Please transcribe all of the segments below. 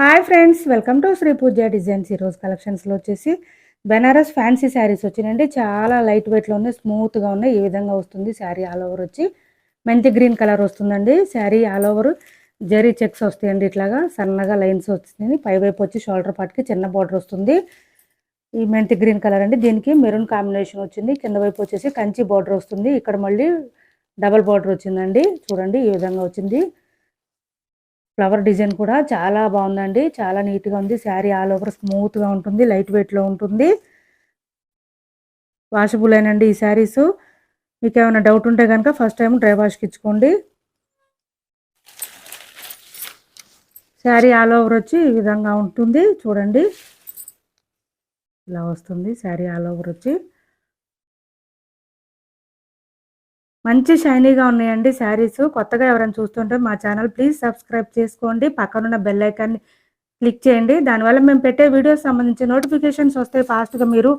Hi friends, welcome to Shri Pooja designs. ఈరోజు కలెక్షన్స్లో వచ్చేసి బెనారస్ ఫ్యాన్సీ శారీస్ వచ్చినాయండి. చాలా లైట్ వెయిట్లో ఉన్నాయి, స్మూత్గా ఉన్నాయి. ఈ విధంగా వస్తుంది శారీ. ఆల్ ఓవర్ వచ్చి మెంతి గ్రీన్ కలర్ వస్తుందండి. Sari all over zari checks వస్తాయండి. ఇట్లాగా సన్నగా లైన్స్ వస్తుంది. పైవైపు వచ్చి షోల్డర్ పార్ట్కి చిన్న బార్డర్ వస్తుంది. ఈ మెంతి గ్రీన్ కలర్ అండి. దీనికి మెరూన్ కాంబినేషన్ వచ్చింది. కింద వైపు వచ్చేసి కంచి బార్డర్ వస్తుంది. ఇక్కడ మళ్ళీ డబల్ బార్డర్ వచ్చిందండి. చూడండి ఈ విధంగా వచ్చింది. ఫ్లవర్ డిజైన్ కూడా చాలా బాగుందండి. చాలా నీట్గా ఉంది. శారీ ఆల్ ఓవర్ స్మూత్గా ఉంటుంది, లైట్ వెయిట్లో ఉంటుంది. వాషబుల్ అయినండి ఈ శారీస్. మీకు ఏమైనా డౌట్ ఉంటే కనుక ఫస్ట్ టైం డ్రై వాష్కి ఇచ్చుకోండి. శారీ ఆల్ ఓవర్ వచ్చి ఈ విధంగా ఉంటుంది. చూడండి ఇలా వస్తుంది శారీ ఆల్ ఓవర్ వచ్చి. మంచి షైనీగా ఉన్నాయండి శారీస్. కొత్తగా ఎవరైనా చూస్తుంటే మా ఛానల్ ప్లీజ్ సబ్స్క్రైబ్ చేసుకోండి. పక్కనున్న బెల్ ఐకాన్ని క్లిక్ చేయండి. దానివల్ల మేము పెట్టే వీడియోస్ సంబంధించి నోటిఫికేషన్స్ వస్తాయి. ఫాస్ట్గా మీరు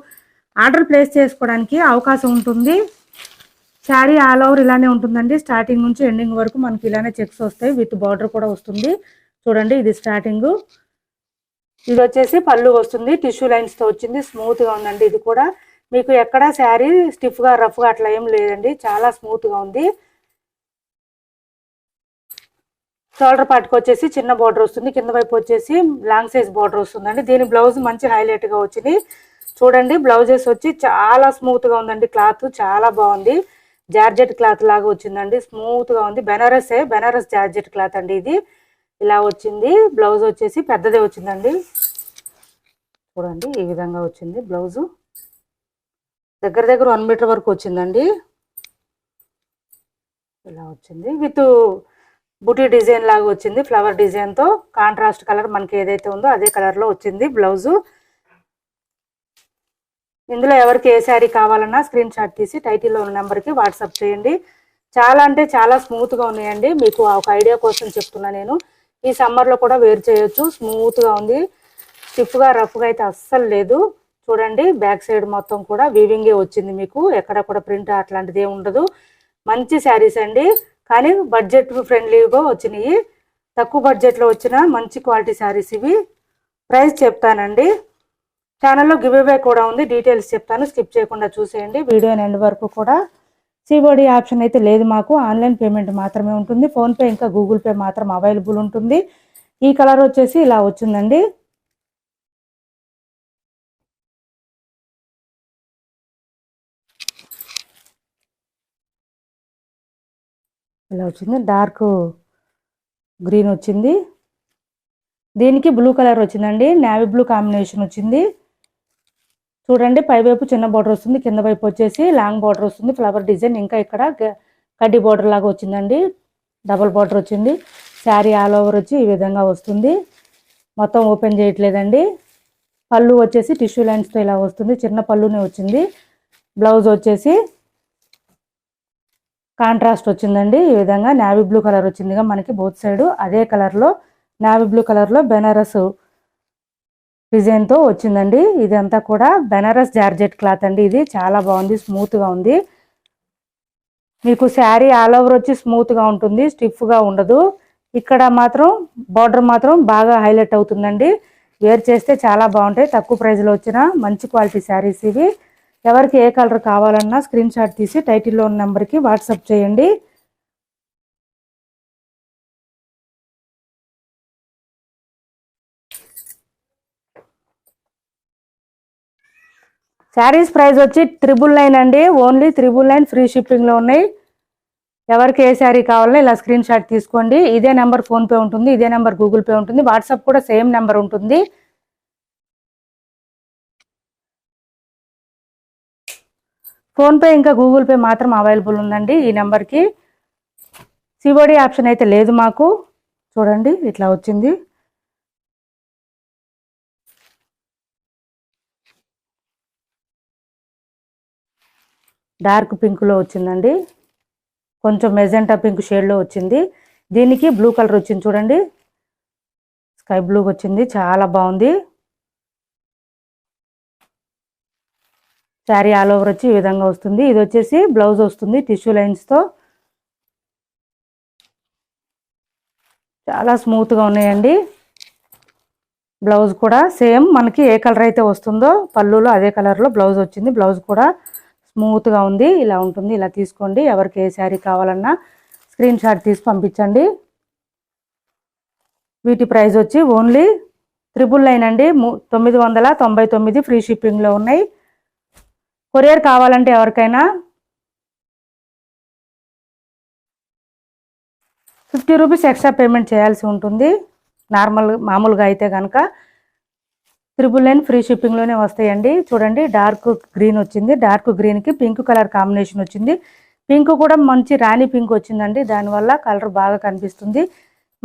ఆర్డర్ ప్లేస్ చేసుకోవడానికి అవకాశం ఉంటుంది. శారీ ఆల్ ఓవర్ ఇలానే ఉంటుందండి. స్టార్టింగ్ నుంచి ఎండింగ్ వరకు మనకి ఇలానే చెక్స్ వస్తాయి. విత్ బార్డర్ కూడా వస్తుంది. చూడండి ఇది స్టార్టింగ్. ఇది వచ్చేసి పళ్ళు వస్తుంది. టిష్యూ లైన్స్తో వచ్చింది. స్మూత్గా ఉందండి. ఇది కూడా మీకు ఎక్కడ శారీ స్టిఫ్గా రఫ్గా అట్లా ఏం లేదండి. చాలా స్మూత్గా ఉంది. షోల్డర్ పార్ట్కి వచ్చేసి చిన్న బార్డర్ వస్తుంది. కింద వైపు వచ్చేసి లాంగ్ సైజ్ బార్డర్ వస్తుందండి. దీని బ్లౌజ్ మంచి హైలైట్గా వచ్చింది. చూడండి బ్లౌజెస్ వచ్చి చాలా స్మూత్గా ఉందండి. క్లాత్ చాలా బాగుంది. జార్జెట్ క్లాత్ లాగా వచ్చిందండి. స్మూత్గా ఉంది. బెనారస్ జార్జెట్ క్లాత్ అండి ఇది. ఇలా వచ్చింది. బ్లౌజ్ వచ్చేసి పెద్దదే వచ్చిందండి. చూడండి ఈ విధంగా వచ్చింది బ్లౌజు. దగ్గర 1 మీటర్ వరకు వచ్చిందండి. ఇలా వచ్చింది. విత్ బుటీ డిజైన్ లాగా వచ్చింది. ఫ్లవర్ డిజైన్తో కాంట్రాస్ట్ కలర్ మనకి ఏదైతే ఉందో అదే కలర్లో వచ్చింది బ్లౌజు. ఇందులో ఎవరికి ఏ శారీ కావాలన్నా స్క్రీన్ షాట్ తీసి టైటిల్లో ఉన్న నెంబర్కి వాట్సాప్ చేయండి. చాలా అంటే చాలా స్మూత్గా ఉన్నాయండి. మీకు ఒక ఐడియా కోసం చెప్తున్నా నేను. ఈ సమ్మర్లో కూడా వేర్ చేయొచ్చు. స్మూత్గా ఉంది. స్టిఫ్గా రఫ్గా అయితే అస్సలు లేదు. చూడండి బ్యాక్ సైడ్ మొత్తం కూడా వీవింగే వచ్చింది. మీకు ఎక్కడ కూడా ప్రింట్ అట్లాంటిది ఏమి ఉండదు. మంచి శారీస్ అండి. కానీ బడ్జెట్ ఫ్రెండ్లీగా వచ్చినాయి. తక్కువ బడ్జెట్లో వచ్చిన మంచి క్వాలిటీ శారీస్ ఇవి. ప్రైస్ చెప్తానండి. ఛానల్లో గివ్ అవే కూడా ఉంది. డీటెయిల్స్ చెప్తాను, స్కిప్ చేయకుండా చూసేయండి. వీడియో ఎండ్ వరకు కూడా. సిఓడి ఆప్షన్ అయితే లేదు మాకు. ఆన్లైన్ పేమెంట్ మాత్రమే ఉంటుంది. ఫోన్పే ఇంకా గూగుల్ పే మాత్రం అవైలబుల్ ఉంటుంది. ఈ కలర్ వచ్చేసి ఇలా వచ్చిందండి. ఇలా వచ్చింది. డార్క్ గ్రీన్ వచ్చింది. దీనికి బ్లూ కలర్ వచ్చిందండి. నేవీ బ్లూ కాంబినేషన్ వచ్చింది. చూడండి పైవైపు చిన్న బార్డర్ వస్తుంది. కింద వైపు వచ్చేసి లాంగ్ బార్డర్ వస్తుంది. ఫ్లవర్ డిజైన్ ఇంకా ఇక్కడ కడ్డీ బార్డర్ లాగా వచ్చిందండి. డబుల్ బార్డర్ వచ్చింది. శారీ ఆల్ ఓవర్ వచ్చి ఈ విధంగా వస్తుంది. మొత్తం ఓపెన్ చేయట్లేదండి. పళ్ళు వచ్చేసి టిష్యూ లైన్స్తో ఇలా వస్తుంది. చిన్న పళ్ళునే వచ్చింది. బ్లౌజ్ వచ్చేసి కాంట్రాస్ట్ వచ్చిందండి. ఈ విధంగా నేవీ బ్లూ కలర్ వచ్చిందిగా మనకి బోత్ సైడ్. అదే కలర్లో నేవీ బ్లూ కలర్లో బెనారస్ డిజైన్తో వచ్చిందండి. ఇదంతా కూడా బెనారస్ జార్జెట్ క్లాత్ అండి. ఇది చాలా బాగుంది. స్మూత్గా ఉంది. మీకు శారీ ఆల్ ఓవర్ వచ్చి స్మూత్గా ఉంటుంది, స్టిఫ్గా ఉండదు. ఇక్కడ మాత్రం బార్డర్ మాత్రం బాగా హైలైట్ అవుతుందండి. వేర్ చేస్తే చాలా బాగుంటాయి. తక్కువ ప్రైస్లో వచ్చిన మంచి క్వాలిటీ శారీస్ ఇవి. ఎవరికి ఏ కలర్ కావాలన్నా స్క్రీన్ షాట్ తీసి టైటిల్లో ఉన్న నెంబర్కి వాట్సాప్ చేయండి. శారీస్ ప్రైస్ వచ్చి 999 అండి. ఓన్లీ 999 ఫ్రీ షిప్పింగ్లో ఉన్నాయి. ఎవరికి ఏ శారీ కావాలన్నా ఇలా స్క్రీన్ షాట్ తీసుకోండి. ఇదే నెంబర్ ఫోన్పే ఉంటుంది, ఇదే నెంబర్ గూగుల్ పే ఉంటుంది, వాట్సాప్ కూడా సేమ్ నెంబర్ ఉంటుంది. ఫోన్పే ఇంకా గూగుల్ పే మాత్రం అవైలబుల్ ఉందండి ఈ నెంబర్కి. సిఓడి ఆప్షన్ అయితే లేదు మాకు. చూడండి ఇట్లా వచ్చింది. డార్క్ పింక్లో వచ్చిందండి. కొంచెం మెజెంటా పింక్ షేడ్లో వచ్చింది. దీనికి బ్లూ కలర్ వచ్చింది. చూడండి స్కై బ్లూ వచ్చింది. చాలా బాగుంది. శారీ ఆల్ ఓవర్ వచ్చి ఈ విధంగా వస్తుంది. ఇది వచ్చేసి బ్లౌజ్ వస్తుంది టిష్యూ లైన్స్తో. చాలా స్మూత్గా ఉన్నాయండి. బ్లౌజ్ కూడా సేమ్ మనకి ఏ కలర్ అయితే వస్తుందో పళ్ళులో అదే కలర్లో బ్లౌజ్ వచ్చింది. బ్లౌజ్ కూడా స్మూత్గా ఉంది. ఇలా ఉంటుంది. ఇలా తీసుకోండి. ఎవరికి ఏ శారీ కావాలన్నా స్క్రీన్ షాట్ తీసి పంపించండి. వీటి ప్రైస్ వచ్చి ఓన్లీ 999 అండి. 999 ఫ్రీ షిప్పింగ్లో ఉన్నాయి. కొరియర్ కావాలంటే ఎవరికైనా 50 రూపీస్ ఎక్స్ట్రా పేమెంట్ చేయాల్సి ఉంటుంది. మామూలుగా అయితే కనుక 999 ఫ్రీ షిప్పింగ్లోనే వస్తాయండి. చూడండి, డార్క్ గ్రీన్ వచ్చింది. డార్క్ గ్రీన్కి పింక్ కలర్ కాంబినేషన్ వచ్చింది. పింక్ కూడా మంచి రాణి పింక్ వచ్చిందండి. దానివల్ల కలర్ బాగా కనిపిస్తుంది.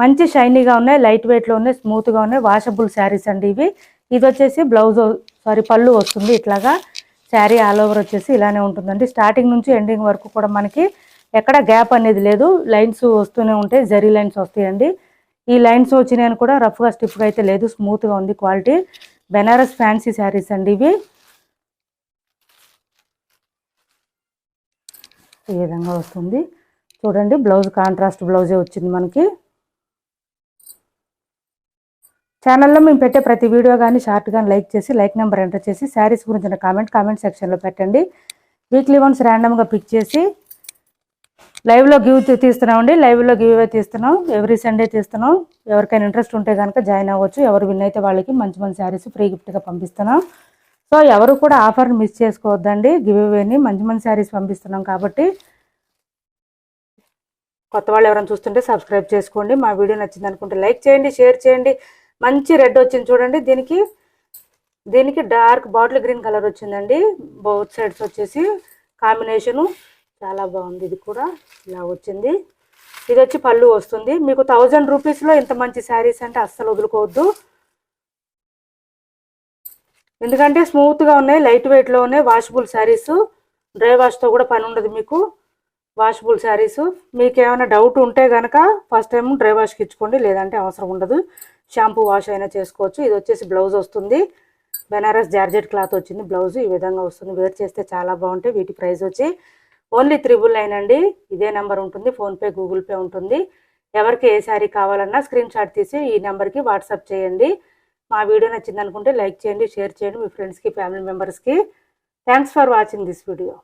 మంచి షైనీగా ఉన్నాయి, లైట్ వెయిట్లో ఉన్నాయి, స్మూత్గా ఉన్నాయి. వాషబుల్ శారీస్ అండి ఇవి. ఇది వచ్చేసి పళ్ళు వస్తుంది. ఇట్లాగా శారీ ఆల్ ఓవర్ వచ్చేసి ఇలానే ఉంటుందండి. స్టార్టింగ్ నుంచి ఎండింగ్ వరకు కూడా మనకి ఎక్కడ గ్యాప్ అనేది లేదు. లైన్స్ వస్తూనే ఉంటాయి, జరీ లైన్స్ వస్తాయండి. ఈ లైన్స్ వచ్చినాయని కూడా రఫ్గా స్టిఫ్గా అయితే లేదు, స్మూత్గా ఉంది క్వాలిటీ. బెనారస్ ఫ్యాన్సీ శారీస్ అండి ఇవి. ఈ విధంగా వస్తుంది. చూడండి, బ్లౌజ్ కాంట్రాస్ట్ బ్లౌజే వచ్చింది మనకి. ఛానల్లో మేము పెట్టే ప్రతి వీడియో కానీ షార్ట్ కానీ లైక్ చేసి లైక్ నెంబర్ ఎంటర్ చేసి శారీస్ గురించిన కామెంట్ సెక్షన్లో పెట్టండి. వీక్లీ వన్స్ ర్యాండమ్గా పిక్ చేసి లైవ్లో గివ్ తీస్తున్నామండి. లైవ్లో గివ్ అవే తీస్తున్నాం. ఎవ్రీ సండే తీస్తున్నాం. ఎవరికైనా ఇంట్రెస్ట్ ఉంటే కనుక జాయిన్ అవ్వచ్చు. ఎవరు విన్ అయితే వాళ్ళకి మంచి మంచి శారీస్ ఫ్రీ గిఫ్ట్గా పంపిస్తున్నాం. సో ఎవరు కూడా ఆఫర్ని మిస్ చేసుకోవద్దండి. గివ్ అవేని మంచి మంచి శారీస్ పంపిస్తున్నాం కాబట్టి కొత్త వాళ్ళు ఎవరైనా చూస్తుంటే సబ్స్క్రైబ్ చేసుకోండి. మా వీడియో నచ్చింది అనుకుంటే లైక్ చేయండి, షేర్ చేయండి. మంచి రెడ్ వచ్చింది చూడండి. దీనికి డార్క్ బాటిల్ గ్రీన్ కలర్ వచ్చిందండి. బోత్ సైడ్స్ వచ్చేసి కాంబినేషను చాలా బాగుంది. ఇది కూడా ఇలా వచ్చింది. ఇది వచ్చి పళ్ళు వస్తుంది. మీకు 1000 రూపీస్లో ఇంత మంచి శారీస్ అంటే అస్సలు వదులుకోవద్దు. ఎందుకంటే స్మూత్గా ఉన్నాయి, లైట్ వెయిట్లో ఉన్నాయి, వాషబుల్ శారీస్. డ్రై వాష్తో కూడా పని ఉండదు మీకు. వాషబుల్ శారీస్. మీకు ఏమైనా డౌట్ ఉంటే కనుక ఫస్ట్ టైం డ్రై వాష్కి ఇచ్చుకోండి, లేదంటే అవసరం ఉండదు. షాంపూ వాష్ అయినా చేసుకోవచ్చు. ఇది వచ్చేసి బ్లౌజ్ వస్తుంది. బెనారస్ జార్జెట్ క్లాత్ వచ్చింది. బ్లౌజ్ ఈ విధంగా వస్తుంది. వేర్ చేస్తే చాలా బాగుంటాయి. వీటి ప్రైస్ వచ్చి ఓన్లీ 999 అండి. ఇదే నెంబర్ ఉంటుంది. ఫోన్పే, గూగుల్ పే ఉంటుంది. ఎవరికి ఏ శారీ కావాలన్నా స్క్రీన్ షాట్ తీసి ఈ నెంబర్కి వాట్సాప్ చేయండి. మా వీడియో నచ్చింది అనుకుంటే లైక్ చేయండి, షేర్ చేయండి మీ ఫ్రెండ్స్కి, ఫ్యామిలీ మెంబర్స్కి. Thanks for watching this video.